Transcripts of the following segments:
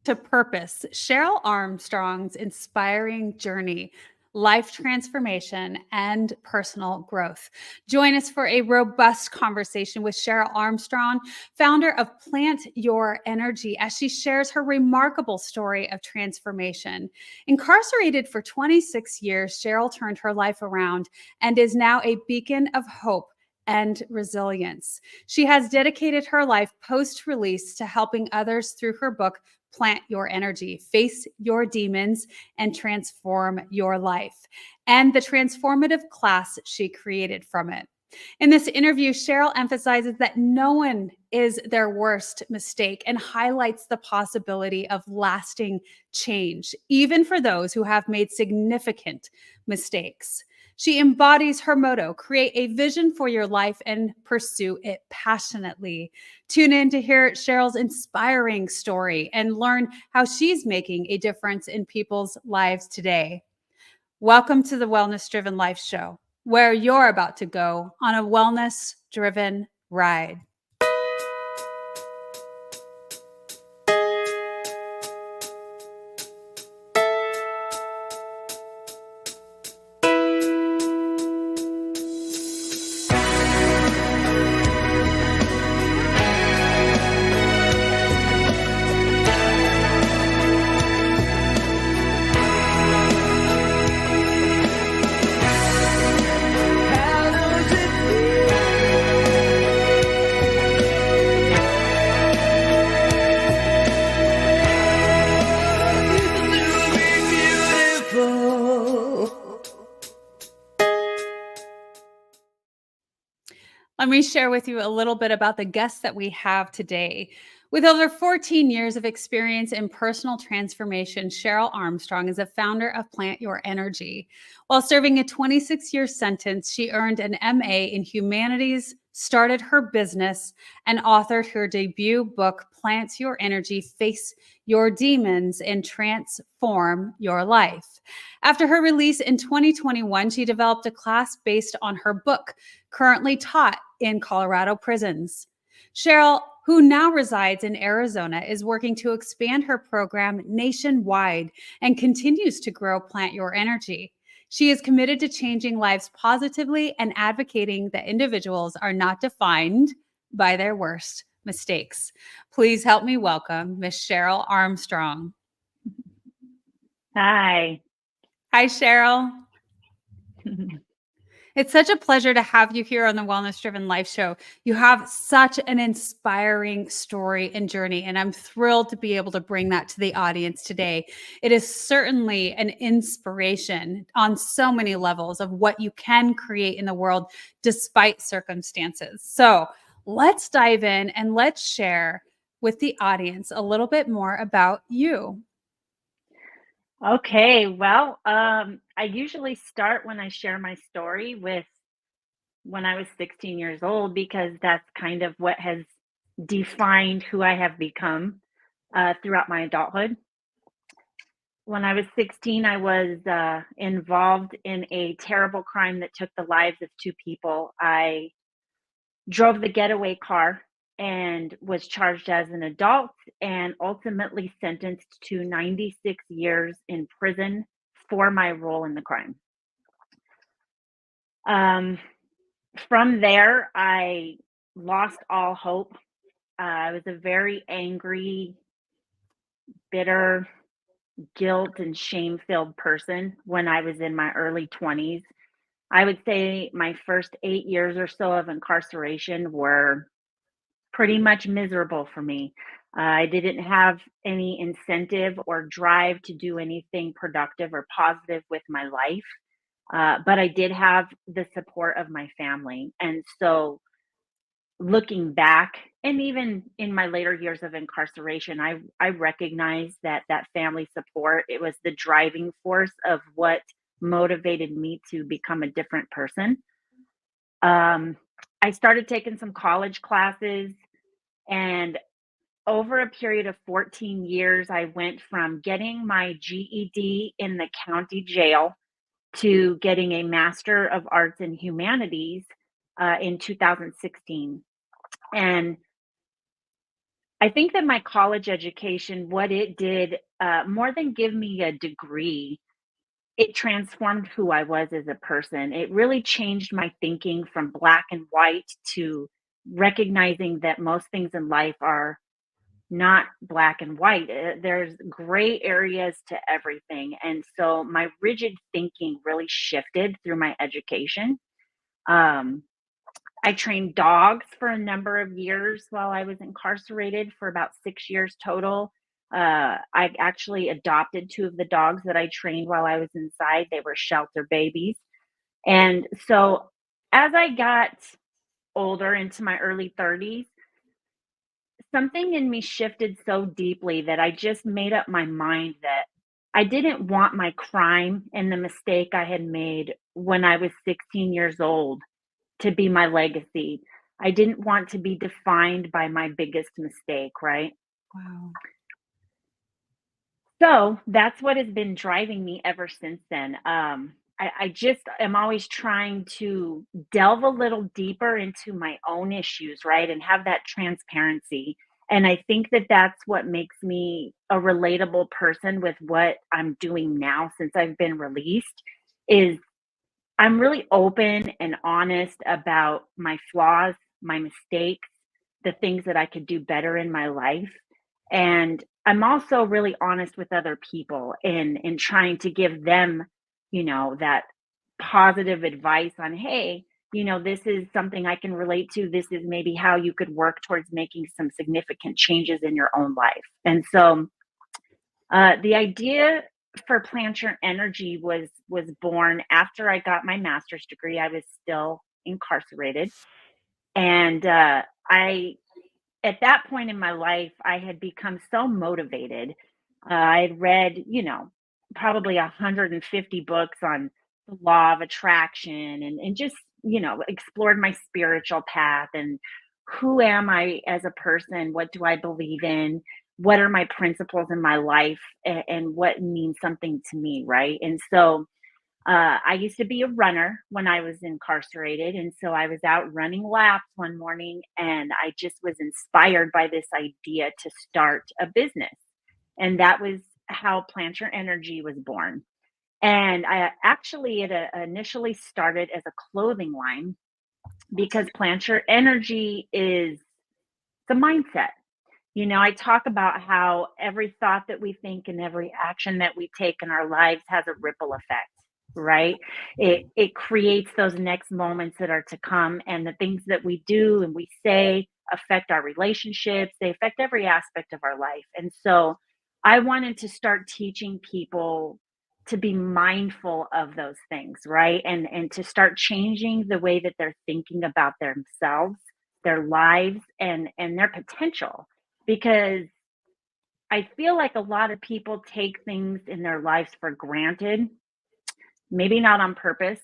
to Purpose, Cheryl Armstrong's inspiring journey, life transformation, and personal growth. Join us for a robust conversation with Cheryl Armstrong, founder of Plant Your Energy, as she shares her remarkable story of transformation. Incarcerated for 26 years, Cheryl turned her life around and is now a beacon of hope and resilience. She has dedicated her life post release to helping others through her book, Plant Your Energy, Face Your Demons, and Transform Your Life, and the transformative class she created from it. In this interview, Cheryl emphasizes that no one is their worst mistake and highlights the possibility of lasting change, even for those who have made significant mistakes. She embodies her motto, create a vision for your life and pursue it passionately. Tune in to hear Cheryl's inspiring story and learn how she's making a difference in people's lives today. Welcome to the Wellness Driven Life Show, where you're about to go on a wellness driven ride. Let me share with you a little bit about the guests that we have today. With over 14 years of experience in personal transformation, Cheryl Armstrong is a founder of Plant Your Energy. While serving a 26-year sentence, she earned an MA in Humanities, started her business, and authored her debut book, Plant Your Energy, Face Your Demons, and Transform Your Life. After her release in 2021, she developed a class based on her book, currently taught in Colorado prisons. Cheryl, who now resides in Arizona, is working to expand her program nationwide and continues to grow Plant Your Energy. She is committed to changing lives positively and advocating that individuals are not defined by their worst mistakes. Please help me welcome Miss Cheryl Armstrong. Hi. Hi, Cheryl. It's such a pleasure to have you here on the Wellness Driven Life Show. You have such an inspiring story and journey, and I'm thrilled to be able to bring that to the audience today. It is certainly an inspiration on so many levels of what you can create in the world despite circumstances. So let's dive in and let's share with the audience a little bit more about you. Okay, well, I usually start when I share my story with when I was 16 years old, because that's kind of what has defined who I have become throughout my adulthood. When I was 16, I was involved in a terrible crime that took the lives of two people. I drove the getaway car and was charged as an adult and ultimately sentenced to 96 years in prison for my role in the crime. Um, from there, I lost all hope. I was a very angry, bitter, guilt and shame filled person when I was in my early 20s. I would say my first 8 years or so of incarceration were pretty much miserable for me. I didn't have any incentive or drive to do anything productive or positive with my life, but I did have the support of my family. And so, looking back, and even in my later years of incarceration, I recognize that that family support, it was the driving force of what motivated me to become a different person. Um, I started taking some college classes, and over a period of 14 years, I went from getting my GED in the county jail to getting a Master of Arts in Humanities in 2016. And I think that my college education, what it did, more than give me a degree, it transformed who I was as a person. It really changed my thinking from black and white to recognizing that most things in life are not black and white. There's gray areas to everything. And so my rigid thinking really shifted through my education. Um, I trained dogs for a number of years while I was incarcerated, for about 6 years total. I actually adopted two of the dogs that I trained while I was inside. They were shelter babies. And so as I got older, into my early 30s, something in me shifted so deeply that I just made up my mind that I didn't want my crime and the mistake I had made when I was 16 years old to be my legacy. I didn't want to be defined by my biggest mistake, right? Wow. So that's what has been driving me ever since then. I just am always trying to delve a little deeper into my own issues, right? And have that transparency. And I think that that's what makes me a relatable person with what I'm doing now since I've been released, is I'm really open and honest about my flaws, my mistakes, the things that I could do better in my life. And I'm also really honest with other people in trying to give them, that positive advice on, hey, this is something I can relate to. This is maybe how you could work towards making some significant changes in your own life. And so the idea for Plant Your Energy was born after I got my master's degree. I was still incarcerated, and I at that point in my life, I had become so motivated. I had read, probably 150 books on the law of attraction, and just, explored my spiritual path and who am I as a person? What do I believe in? What are my principles in my life, and what means something to me, right? And so I used to be a runner when I was incarcerated. And so I was out running laps one morning and I just was inspired by this idea to start a business. And that was how Plant Your Energy was born. And I actually, it initially started as a clothing line, because Plant Your Energy is the mindset. I talk about how every thought that we think and every action that we take in our lives has a ripple effect, right? It creates those next moments that are to come, and the things that we do and we say affect our relationships. They affect every aspect of our life. And so I wanted to start teaching people to be mindful of those things, right? And to start changing the way that they're thinking about themselves, their lives, and their potential, because I feel like a lot of people take things in their lives for granted, maybe not on purpose,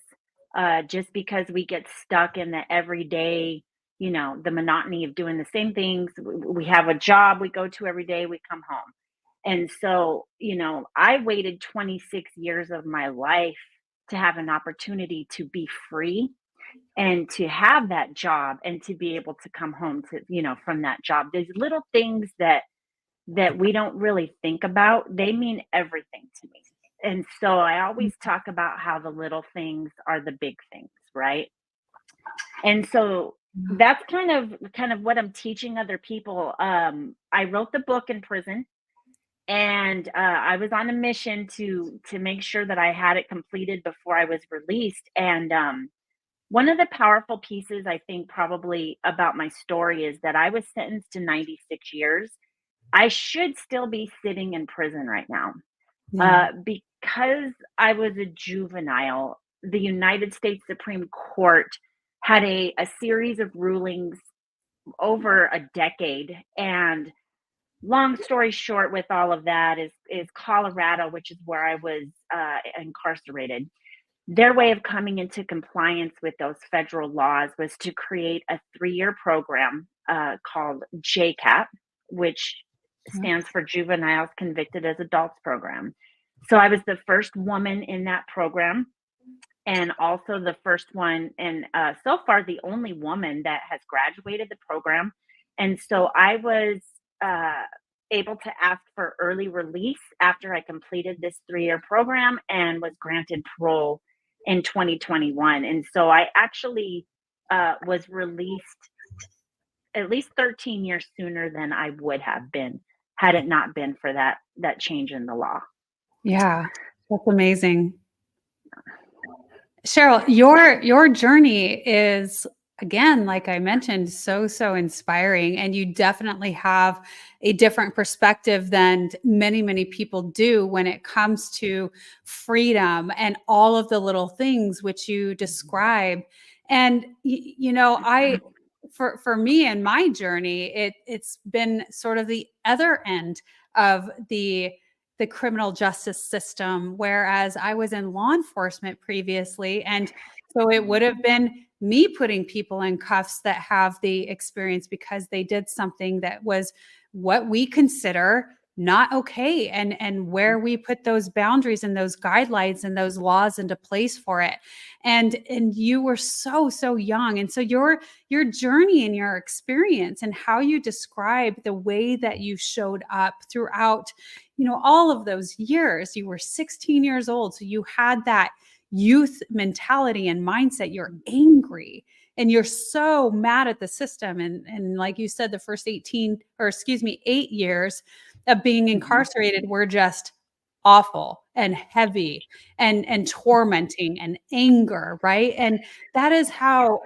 just because we get stuck in the everyday, the monotony of doing the same things. We have a job we go to every day, we come home. And so, I waited 26 years of my life to have an opportunity to be free and to have that job and to be able to come home to, from that job. There's little things that we don't really think about, they mean everything to me. And so I always talk about how the little things are the big things, right? And so that's kind of what I'm teaching other people. I wrote the book in prison, and I was on a mission to make sure that I had it completed before I was released. And one of the powerful pieces I think probably about my story is that I was sentenced to 96 years. I should still be sitting in prison right now. Yeah. Because I was a juvenile, the United States Supreme Court had a series of rulings over a decade. And long story short, with all of that, is Colorado, which is where I was incarcerated. Their way of coming into compliance with those federal laws was to create a 3-year program called JCAP, which Yeah. stands for Juveniles Convicted as Adults Program. So I was the first woman in that program, and also the first one, and so far the only woman that has graduated the program. And so I was uh, able to ask for early release after I completed this 3-year program and was granted parole in 2021. And so I actually was released at least 13 years sooner than I would have been had it not been for that change in the law. Yeah, that's amazing. Cheryl, your journey is, again, like I mentioned, so inspiring, and you definitely have a different perspective than many people do when it comes to freedom and all of the little things which you describe. And I, for me and my journey, it's been sort of the other end of the criminal justice system, whereas I was in law enforcement previously. And so it would have been me putting people in cuffs that have the experience because they did something that was what we consider not okay, and where we put those boundaries and those guidelines and those laws into place for it. And you were so young, and so your journey and your experience and how you describe the way that you showed up throughout all of those years. You were 16 years old, so you had that youth mentality and mindset. You're angry and you're so mad at the system, and like you said, the first 8 years of being incarcerated were just awful and heavy and tormenting and anger, right? And that is how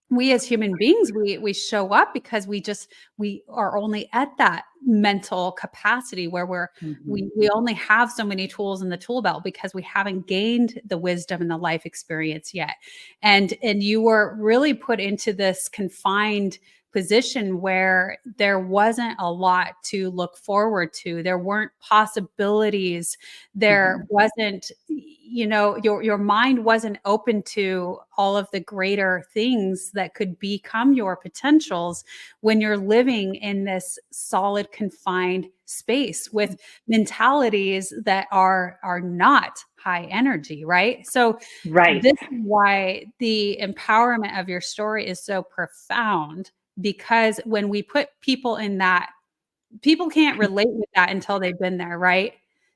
we as human beings, we show up, because we are only at that mental capacity where Mhm. we only have so many tools in the tool belt because we haven't gained the wisdom and the life experience yet. And you were really put into this confined position where there wasn't a lot to look forward to. There weren't possibilities. There Mhm. wasn't, your mind wasn't open to all of the greater things that could become your potentials when you're living in this solid confined space with mentalities that are not high energy, right? So Right. this is why the empowerment of your story is so profound, because when we put people in that, people can't relate with that until they've been there, right?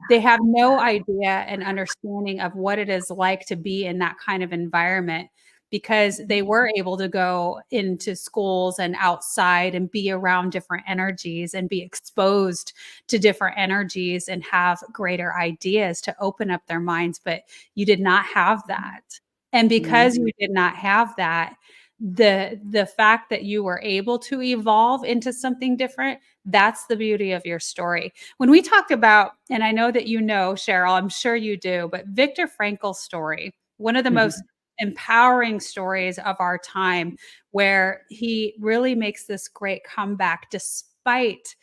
They have no idea and understanding of what it is like to be in that kind of environment, because they were able to go into schools and outside and be around different energies and be exposed to different energies and have greater ideas to open up their minds. But you did not have that. And because Mhm. you did not have that, the fact that you were able to evolve into something different, that's the beauty of your story. When we talked about, and I know that Cheryl, I'm sure you do, but Viktor Frankl's story, one of the most Mhm. empowering stories of our time, where he really makes this great comeback despite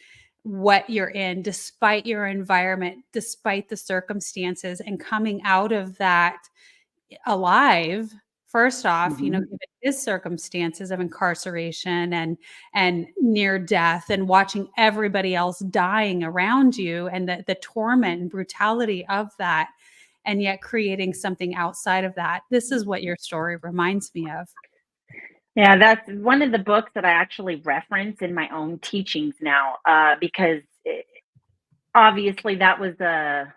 what you're in, despite your environment, despite the circumstances, and coming out of that alive. First off, Mhm. given his circumstances of incarceration and near death, and watching everybody else dying around you, and the torment and brutality of that, and yet creating something outside of that. This is what your story reminds me of. Yeah, that's one of the books that I actually reference in my own teachings now, because obviously that was a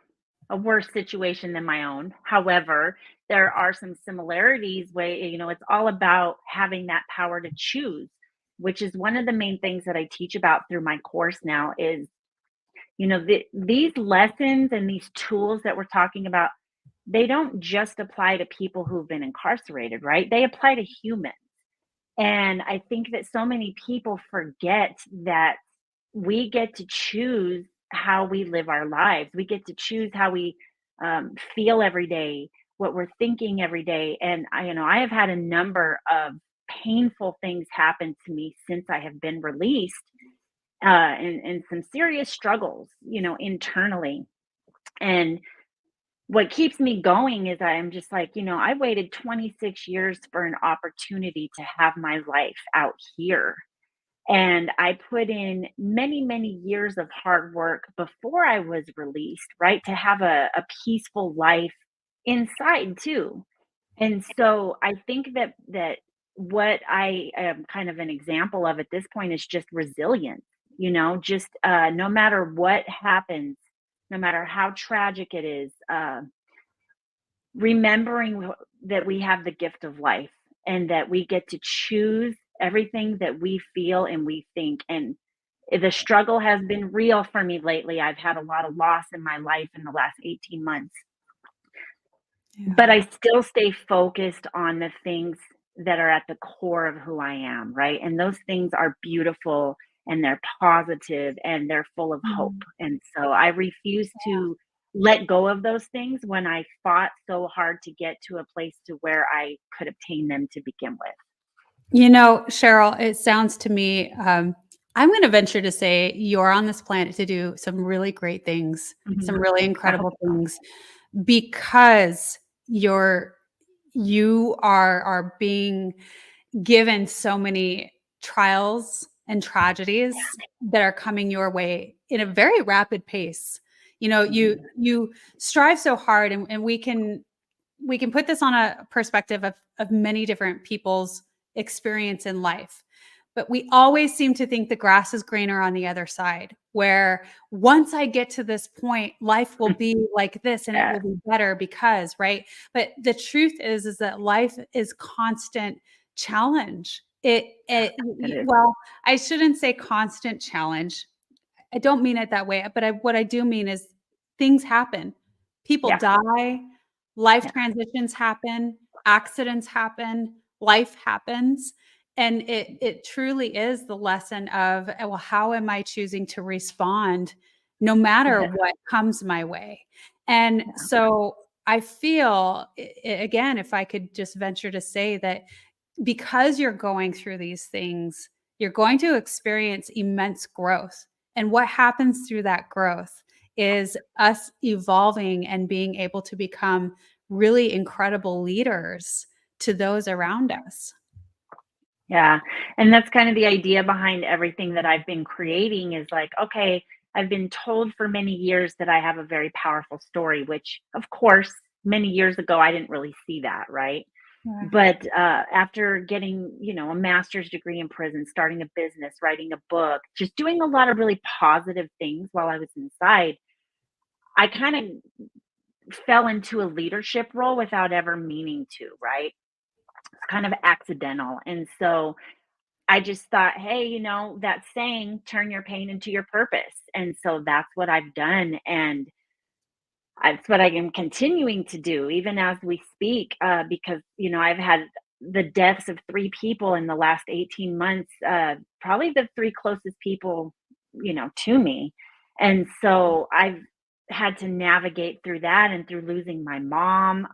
worse situation than my own. However, there are some similarities where, it's all about having that power to choose, which is one of the main things that I teach about through my course now is, these lessons and these tools that we're talking about, they don't just apply to people who've been incarcerated, right? They apply to humans. And I think that so many people forget that we get to choose how we live our lives. We get to choose how we feel every day, what we're thinking every day. And I have had a number of painful things happen to me since I have been released, and some serious struggles, internally. And what keeps me going is I'm just like, I waited 26 years for an opportunity to have my life out here. And I put in many years of hard work before I was released, right? To have a peaceful life inside too. And so I think that what I am kind of an example of at this point is just resilience. just no matter what happens, no matter how tragic it is, remembering that we have the gift of life and that we get to choose everything that we feel and we think. And the struggle has been real for me lately. I've had a lot of loss in my life in the last 18 months, but Yeah. I still stay focused on the things that are at the core of who I am, right? And those things are beautiful and they're positive and they're full of hope. Mhm. And so I refuse to let go of those things when I fought so hard to get to a place to where I could obtain them to begin with. Cheryl, it sounds to me, I'm going to venture to say you're on this planet to do some really great things, Mhm. some really I hope incredible so. things, because you're you are being given so many trials and tragedies that are coming your way in a very rapid pace. You Mhm. you strive so hard, and we can put this on a perspective of many different people's experience in life. But we always seem to think the grass is greener on the other side, where once I get to this point, life will be like this and it Yeah, will be better because, right? But the truth is that life is constant challenge. it is. Well, I shouldn't say constant challenge. I don't mean it that way, but what I do mean is things happen. People Yeah, die, life yeah, transitions happen, accidents happen, life happens. And it truly is the lesson of, well, how am I choosing to respond no matter yeah, what comes my way? And yeah. so I feel, again, if I could just venture to say that because you're going through these things, you're going to experience immense growth. And what happens through that growth is us evolving and being able to become really incredible leaders to those around us. Yeah, and that's kind of the idea behind everything that I've been creating is like, okay, I've been told for many years that I have a very powerful story, which of course, many years ago I didn't really see that, right? Yeah. But after getting, a master's degree in prison, starting a business, writing a book, just doing a lot of really positive things while I was inside, I kind of fell into a leadership role without ever meaning to, right? It's kind of accidental. And so I just thought, hey, that saying, turn your pain into your purpose. And so that's what I've done. And that's what I am continuing to do, even as we speak, because, I've had the deaths of three people in the last 18 months, probably the three closest people, to me. And so I've had to navigate through that and through losing my mom,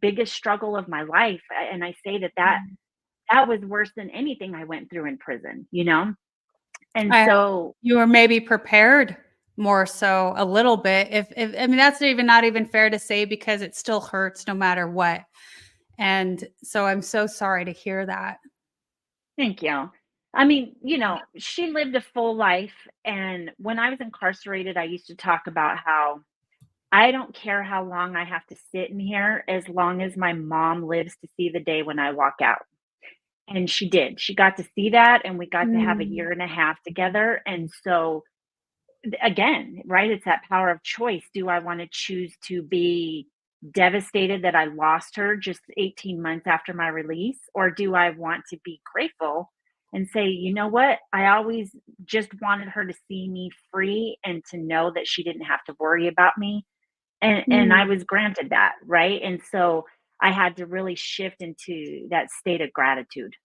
biggest struggle of my life. And I say that was worse than anything I went through in prison. And I so You were maybe prepared more so a little bit. If I mean, that's even not even fair to say because it still hurts no matter what. And so I'm so sorry to hear that. thank you. I mean, she lived a full life. And when I was incarcerated, I used to talk about how I don't care how long I have to sit in here as long as my mom lives to see the day when I walk out. And she did. She got to see that, and we got to have a Mm. year and a half together. And so, again, right, it's that power of choice. Do I want to choose to be devastated that I lost her just 18 months after my release? Or do I want to be grateful and say, you know what? I always just wanted her to see me free and to know that she didn't have to worry about me. And I Mm. was granted that, right? And so I had to really shift into that state of gratitude.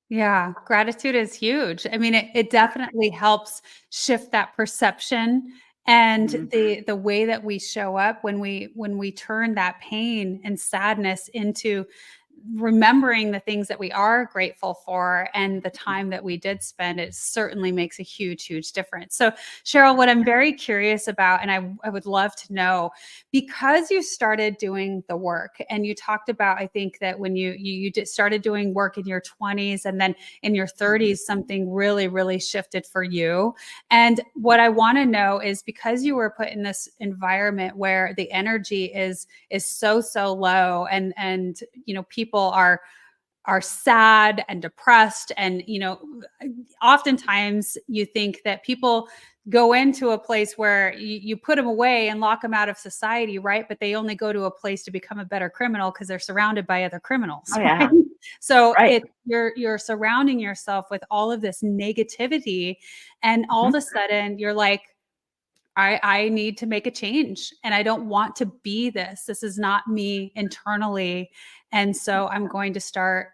Yeah, gratitude is huge. I mean, it definitely helps shift that perception and Mhm. the way that we show up when we turn that pain and sadness into remembering the things that we are grateful for and the time that we did spend. It certainly makes a huge difference. So Cheryl, what I'm very curious about, and I would love to know, because you started doing the work and you talked about, I think that when started doing work in your 20s and then in your Mhm. 30s, something really shifted for you. And what I want to know is, because you were put in this environment where the energy is so low, and people are are sad and depressed. And, oftentimes you think that people go into a place where you put them away and lock them out of society, right? But they only go to a place to become a better criminal because they're surrounded by other criminals, Oh right? yeah. So Right. you're surrounding yourself with all of this negativity, and all of Mhm. a sudden you're like, I need to make a change, and I don't want to be this. This is not me internally. And so I'm going to start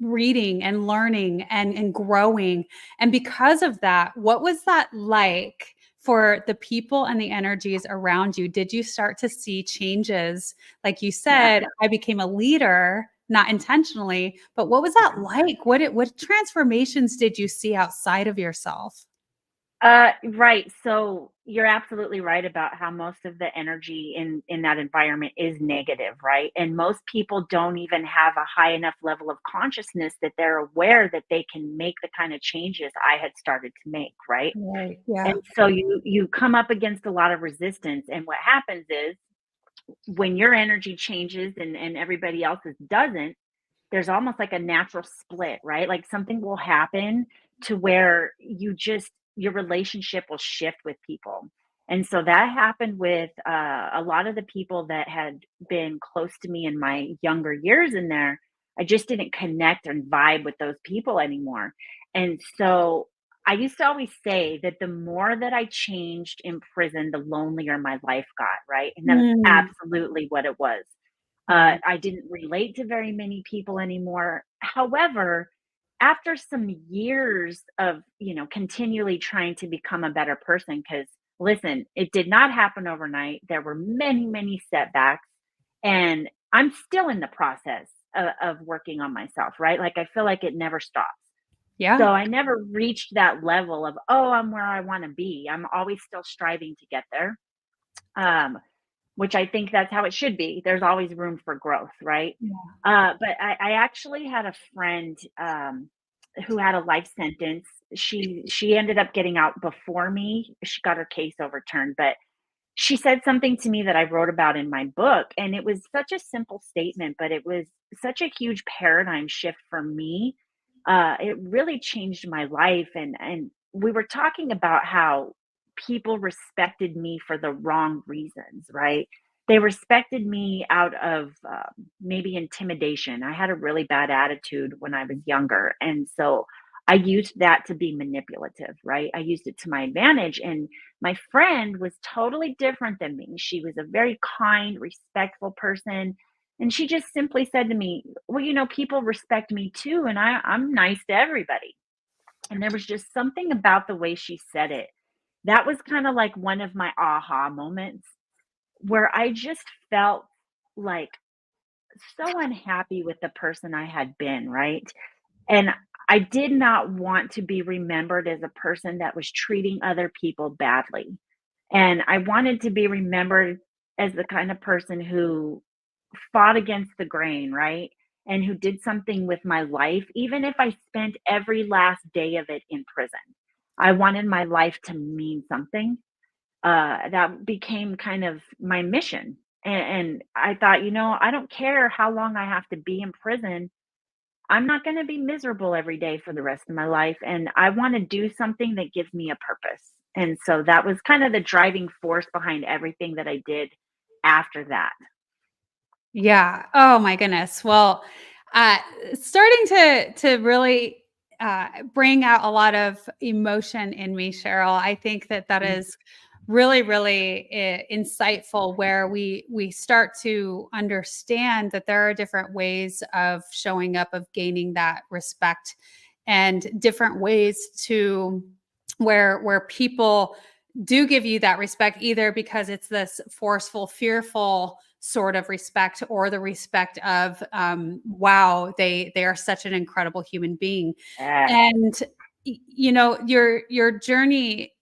reading and learning and growing. And because of that, what was that like for the people and the energies around you? Did you start to see changes? Like you Yeah. said, I became a leader, not intentionally, but what was that like? What transformations did you see outside of yourself? Right. So you're absolutely right about how most of the energy in that environment is negative, right? And most people don't even have a high enough level of consciousness that they're aware that they can make the kind of changes I had started to make, right? Right. And Yeah. so you come up against a lot of resistance, and what happens is when your energy changes and everybody else's doesn't, there's almost like a natural split, right? Like something will happen to where your relationship will shift with people. And so that happened with a lot of the people that had been close to me in my younger years in there. I just didn't connect and vibe with those people anymore. And so I used to always say that the more that I changed in prison, the lonelier my life got, right? And that's Mm, absolutely what it was. right. I didn't relate to very many people anymore. However, after some years of, continually trying to become a better person, because listen, it did not happen overnight. There were many, many setbacks, and I'm still in the process of working on myself, right? Like I feel like it never stops. So Yeah. I never reached that level of, oh, I'm where I want to be. I'm always still striving to get there. Um, which I think that's how it should be. There's always room for growth, right? Yeah. But I actually had a friend who had a life sentence. She ended up getting out before me. She got her case overturned, but she said something to me that I wrote about in my book, and it was such a simple statement, but it was such a huge paradigm shift for me. It really changed my life, and we were talking about how people respected me for the wrong reasons, right? They respected me out of maybe intimidation. I had a really bad attitude when I was younger, and so I used that to be manipulative, right? I used it to my advantage, and my friend was totally different than me. She was a very kind, respectful person. And she just simply said to me, well, people respect me too. And I'm nice to everybody. And there was just something about the way she said it. That was kind of like one of my aha moments where I just felt like so unhappy with the person I had been, right? And I did not want to be remembered as a person that was treating other people badly. And I wanted to be remembered as the kind of person who fought against the grain, right? And who did something with my life, even if I spent every last day of it in prison. I wanted my life to mean something. That became kind of my mission. And I thought, I don't care how long I have to be in prison. I'm not going to be miserable every day for the rest of my life. And I want to do something that gives me a purpose. And so that was kind of the driving force behind everything that I did after that. Yeah. Oh my goodness. Well, uh, starting to really bring out a lot of emotion in me, Cheryl. I think that Mm, is really, really insightful. Where we start to understand that there are different ways of showing up, of gaining that respect, and different ways to where people do give you that respect, either because it's this forceful, fearful sort of respect, or the respect of wow, they are such an incredible human being. yes. And your journey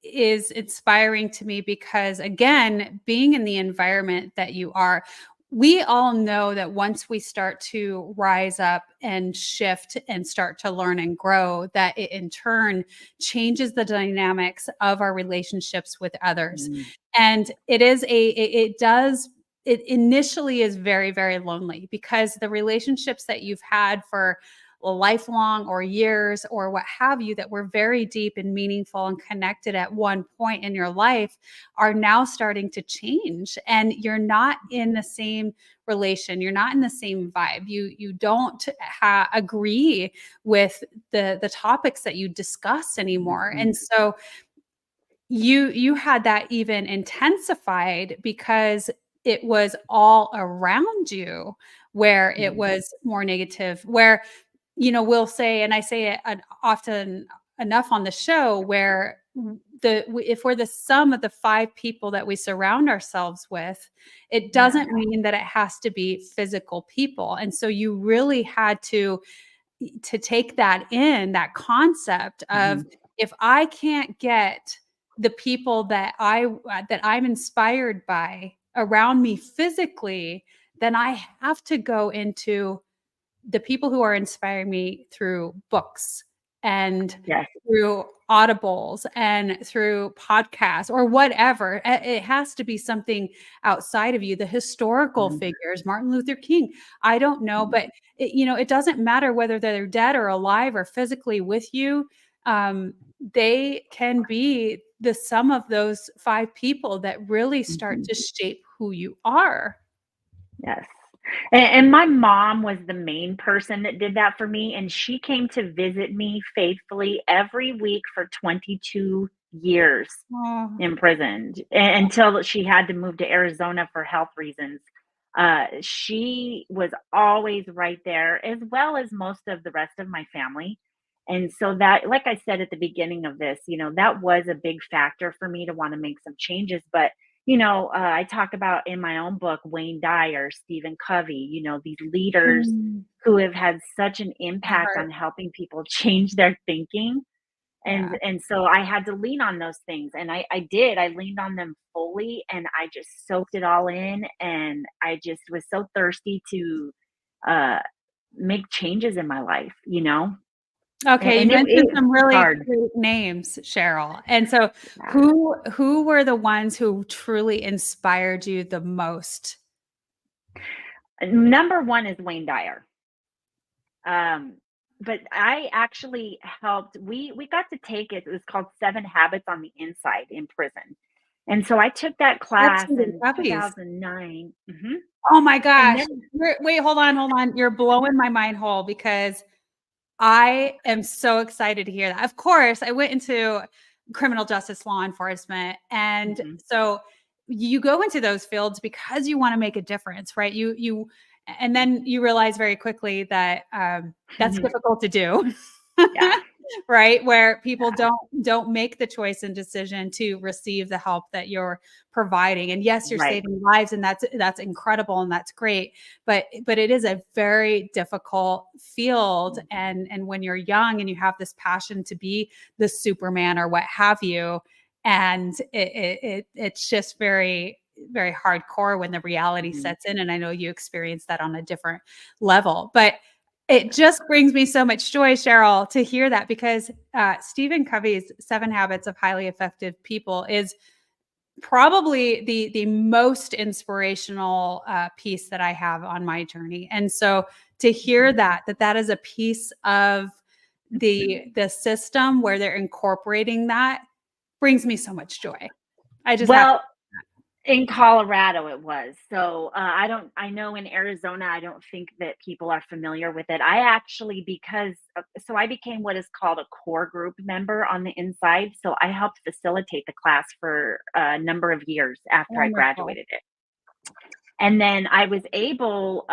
is inspiring to me, because again, being in the environment that you are, we all know that once we start to rise up and shift and start to learn and grow, that it in turn changes the dynamics of our relationships with others. Mm, And it does it initially is very, very lonely because the relationships that you've had for lifelong or years or what have you that were very deep and meaningful and connected at one point in your life are now starting to change, and you're not in the same relation, you're not in the same vibe, you don't agree with the topics that you discuss anymore. Mhm. And so you had that even intensified because it was all around you where it Mhm. was more negative, where we'll say, and I say it often enough on the show, where if we're the sum of the five people that we surround ourselves with, it Yeah. doesn't mean that it has to be physical people. And so you really had to take that in, that concept of, Mhm. if I can't get the people that I'm inspired by around me physically, then I have to go into the people who are inspiring me through books and Yes. through audibles and through podcasts or whatever. It has to be something outside of you. The historical Mhm. figures, Martin Luther King, I don't know, Mhm. but it doesn't matter whether they're dead or alive or physically with you. They can be the sum of those five people that really start Mhm. to shape who you are. Yes. And my mom was the main person that did that for me, and she came to visit me faithfully every week for 22 years Oh, imprisoned until she had to move to Arizona for health reasons. She was always right there, as well as most of the rest of my family. And so that, like I said at the beginning of this, that was a big factor for me to want to make some changes. But I talk about in my own book Wayne Dyer, Stephen Covey, these leaders mm, who have had such an my impact heart. on helping people change their thinking. And Yeah. and so I had to lean on those things, and I did. I leaned on them fully, and I just soaked it all in, and I just was so thirsty to uh make changes in my life, Okay, you and mentioned it some was really hard. great names, Cheryl. And so Yeah. who were the ones who truly inspired you the most? Number one is Wayne Dyer. Um, but I actually helped. We got to take it. It was called Seven Habits on the Inside in prison, and so I took that That's class Stephen in Covey's. 2009. Oh my And gosh. then Wait, hold on, hold on. You're blowing my mind whole because I am so excited to hear that. Of course, I went into criminal justice law enforcement. And mhm, so you go into those fields because you want to make a difference, right? And then you realize very quickly that that's mhm. difficult to do. Yeah, Right, where people yeah, don't make the choice and decision to receive the help that you're providing. And yes, you're right. saving lives, and that's incredible and that's great, but it is a very difficult field. Mhm, And when you're young and you have this passion to be the Superman or what have you, and it's just very, very hardcore when the reality mhm. sets in. And I know you experienced that on a different level, but it just brings me so much joy, Cheryl, to hear that, because Stephen Covey's Seven Habits of Highly Effective People is probably the most inspirational piece that I have on my journey. And so to hear Mhm. that is a piece of the system where they're incorporating that brings me so much joy. I just have Well, in Colorado it was. So, I know in Arizona, I don't think that people are familiar with it. I actually because of so I became what is called a core group member on the inside, so I helped facilitate the class for a number of years after I wonderful. graduated it. And then I was able,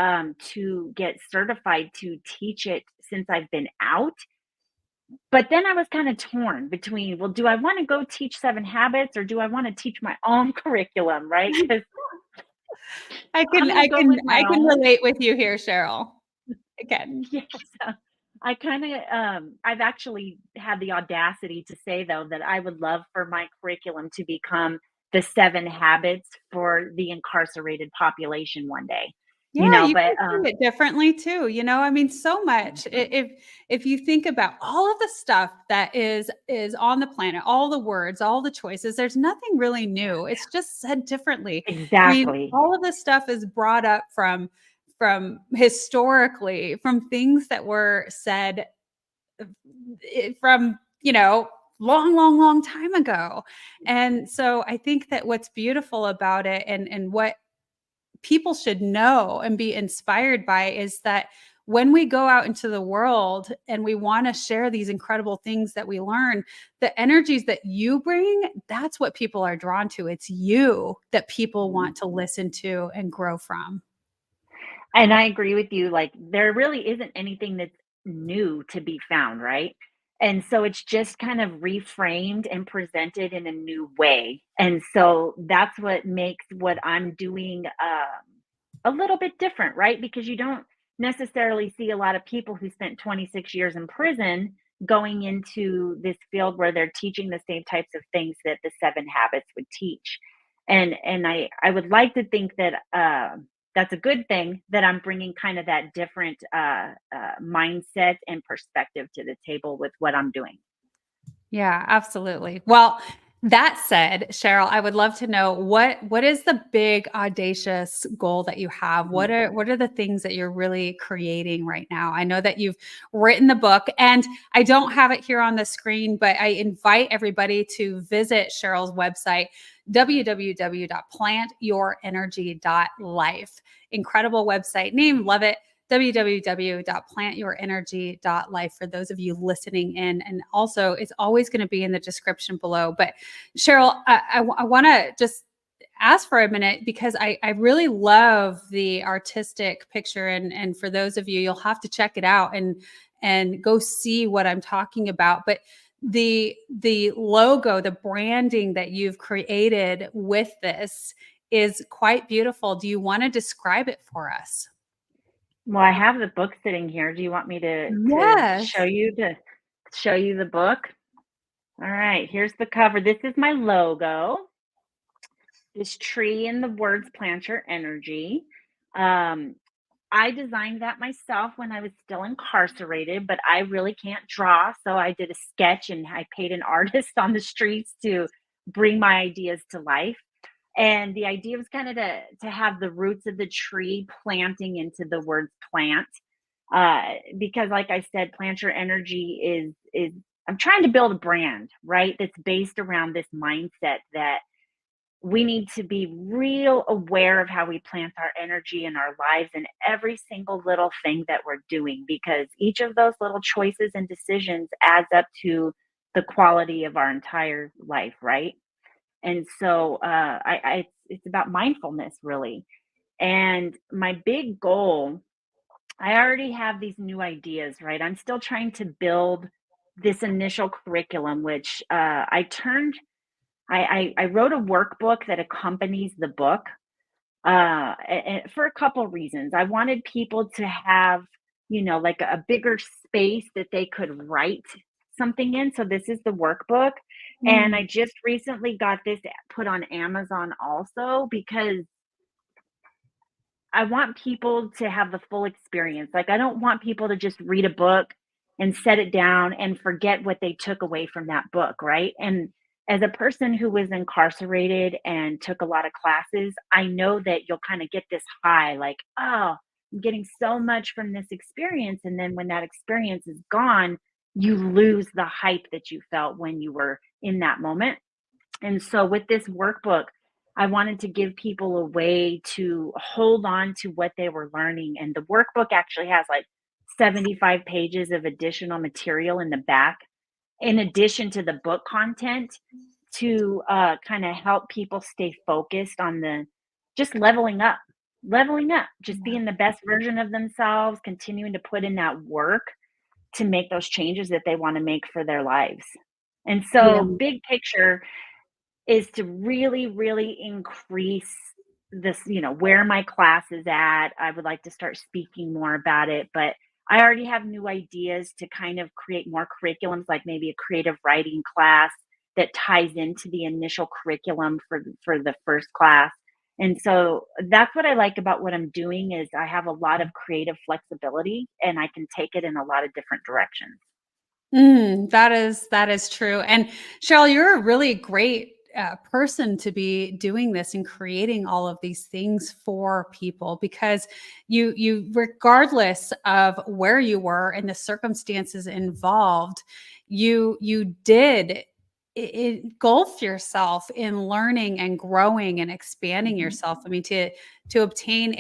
to get certified to teach it since I've been out. But then I was kinda torn between, well, do I wanna go teach 7 habits or do I wanna teach my own curriculum, right? Because I I'm can gonna I go can with my I can own. relate with you here, Cheryl. Again. Yes, I kinda, I've actually had the audacity to say, though, that I would love for my curriculum to become the 7 habits for the incarcerated population one day. Yeah, you but can see it differently too, I mean, so much. If you think about all of the stuff that is on the planet, all the words, all the choices, there's nothing really new. It's just said differently. I mean, exactly. all of this stuff is brought up from historically, from things that were said from, long, long, long time ago. And so I think that what's beautiful about it and what people should know and be inspired by is that when we go out into the world and we want to share these incredible things that we learn, the energies that you bring, that's what people are drawn to. It's you that people want to listen to and grow from. And I agree with you. Like, there really isn't anything that's new to be found, right? And so it's just kind of reframed and presented in a new way. And so that's what makes what I'm doing a little bit different, right? Because you don't necessarily see a lot of people who spent 26 years in prison going into this field where they're teaching the same types of things that the seven habits would teach. And I would like to think that that's a good thing that I'm bringing kind of that different mindset and perspective to the table with what I'm doing. Yeah, absolutely. Well, that said, Cheryl, I would love to know what is the big audacious goal that you have? Mhm. What are the things that you're really creating right now? I know that you've written the book and I don't have it here on the screen, but I invite everybody to visit Cheryl's website www.plantyourenergy.life. Incredible website name, love it www.plantyourenergy.life for those of you listening in. And also, it's always going to be in the description below. But Cheryl, I want to just ask for a minute because I really love the artistic picture. And for those of you, you'll have to check it out and go see what I'm talking about. But the logo, the branding that you've created with this is quite beautiful. Do you want to describe it for us? Well, I have the book sitting here. Do you want me to Yes. show you the book? All right, here's the cover. This is my logo. This tree and the words plant your energy. Um, I designed that myself when I was still incarcerated, but I really can't draw. So I did a sketch and I paid an artist on the streets to bring my ideas to life. And the idea was kind of to have the roots of the tree planting into the words plant. Because like I said, plant your energy is I'm trying to build a brand, right? That's based around this mindset that we need to be real aware of how we plant our energy in our lives and every single little thing that we're doing because each of those little choices and decisions adds up to the quality of our entire life, right? And so I it's about mindfulness really. And my big goal, I already have these new ideas, right? I'm still trying to build this initial curriculum, which I wrote a workbook that accompanies the book for a couple reasons. I wanted people to have, like a bigger space that they could write something in. So this is the workbook. And Mm. I just recently got this put on Amazon also because I want people to have the full experience. Like, I don't want people to just read a book and set it down and forget what they took away from that book, right? And as a person who was incarcerated and took a lot of classes, I know that you'll kind of get this high, like, oh, I'm getting so much from this experience. And then when that experience is gone, you lose the hype that you felt when you were in that moment. And so with this workbook, I wanted to give people a way to hold on to what they were learning. And the workbook actually has like 75 pages of additional material in the back, in addition to the book content, to kind of help people stay focused on the just leveling up, just Yeah. being the best version of themselves, continuing to put in that work to make those changes that they want to make for their lives. And Yeah. so, big picture, is to really, really increase this, where my class is at. I would like to start speaking more about it, but I already have new ideas to kind of create more curriculums, like maybe a creative writing class that ties into the initial curriculum for the first class. And so that's what I like about what I'm doing is I have a lot of creative flexibility and I can take it in a lot of different directions. That is true. And Cheryl, you're a really great person to be doing this and creating all of these things for people because regardless of where you were and the circumstances involved, you did engulf yourself in learning and growing and expanding Mhm. yourself. I mean, to obtain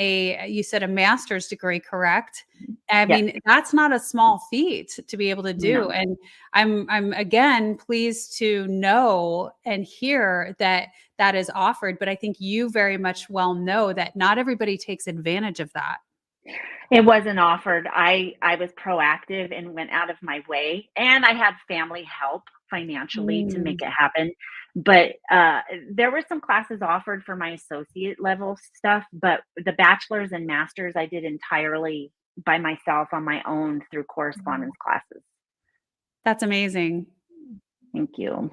you said a master's degree, correct? I Yes. mean, that's not a small feat to be able to do. No. And I'm again pleased to know and hear that that is offered, but I think you very much well know that not everybody takes advantage of that. It wasn't offered. I was proactive and went out of my way, and I had family help financially to Mm. make it happen. But, there were some classes offered for my associate level stuff, but the bachelor's and master's I did entirely by myself on my own through Wow. correspondence classes. That's amazing. Thank you.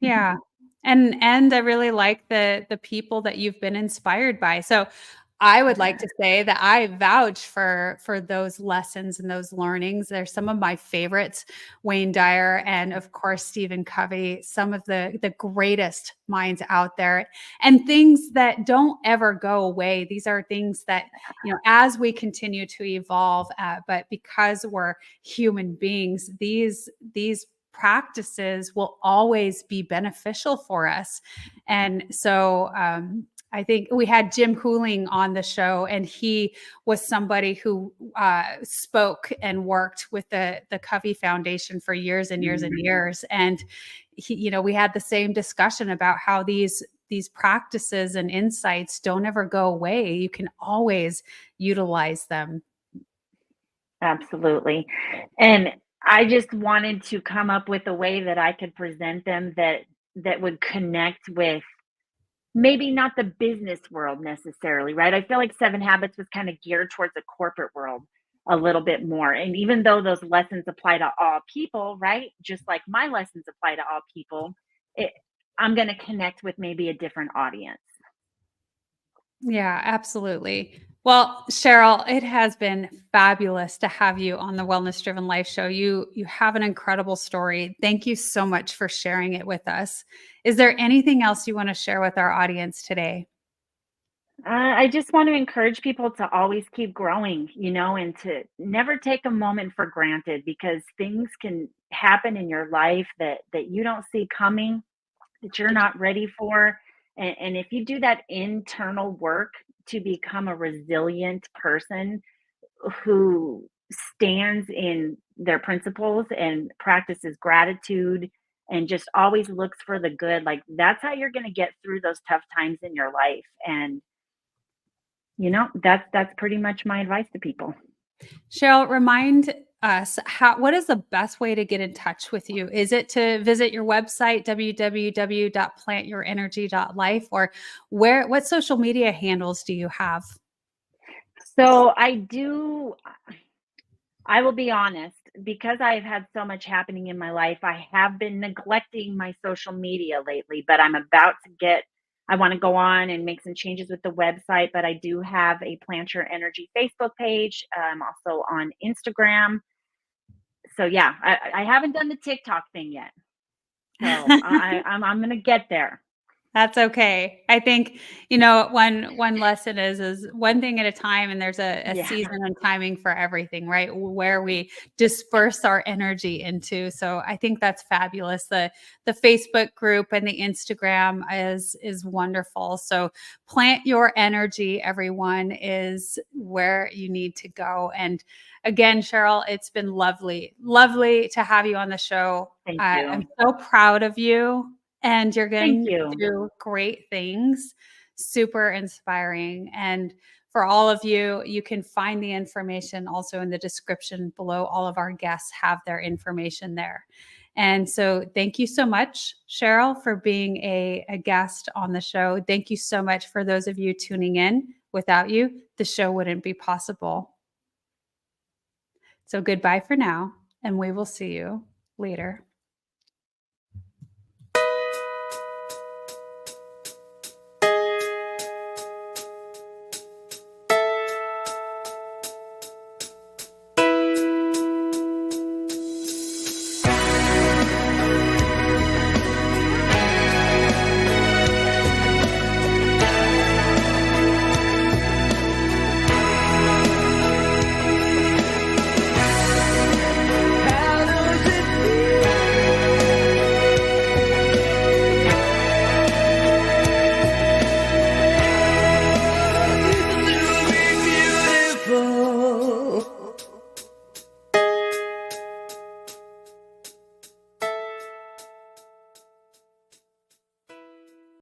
Yeah. And I really like the people that you've been inspired by. So I would like to say that I vouch for those lessons and those learnings. They're some of my favorites, Wayne Dyer and of course Stephen Covey, some of the greatest minds out there and things that don't ever go away. These are things that, as we continue to evolve, but because we're human beings, these practices will always be beneficial for us. And so I think we had Jim Hooling on the show, and he was somebody who spoke and worked with the Covey Foundation for years and years and Mm, years. And we had the same discussion about how these practices and insights don't ever go away. You can always utilize them. absolutely. And I just wanted to come up with a way that I could present them that would connect with maybe not the business world necessarily, right? I feel like 7 Habits was kinda geared towards the corporate world a little bit more, and even though those lessons apply to all people, right? Just like my lessons apply to all people, it I'm gonna connect with maybe a different audience. Yeah, absolutely. Well, Cheryl, it has been fabulous to have you on the Wellness Driven Life Show. You have an incredible story. Thank you so much for sharing it with us. Is there anything else you want to share with our audience today? I just want to encourage people to always keep growing, and to never take a moment for granted because things can happen in your life that you don't see coming, that you're not ready for. And if you do that internal work to become a resilient person who stands in their principles and practices gratitude and just always looks for the good, like that's how you're going to get through those tough times in your life. And that's pretty much my advice to people. Cheryl, remind us what is the best way to get in touch with you? Is it to visit your website, www.plantyourenergy.life, or what social media handles do you have? So I will be honest, because I've had so much happening in my life, I have been neglecting my social media lately, but I want to go on and make some changes with the website, but I do have a Plant Your Energy Facebook page. I'm also on Instagram. So yeah, I haven't done the TikTok thing yet. So I'm gonna get there. That's okay. I think, one lesson is one thing at a time, and there's a Yeah, season and timing for everything, right? Where we disperse our energy into. So I think that's fabulous. The Facebook group and the Instagram is wonderful. So plant your energy, everyone, is where you need to go. And again, Cheryl, it's been lovely, lovely to have you on the show. thank I'm you. so proud of you, and you're Thank getting you. do great things, super inspiring. And for all of you, you can find the information also in the description below. All of our guests have their information there. And so thank you so much, Cheryl, for being a guest on the show. Thank you so much for those of you tuning in. Without you, the show wouldn't be possible. So goodbye for now, and we will see you later.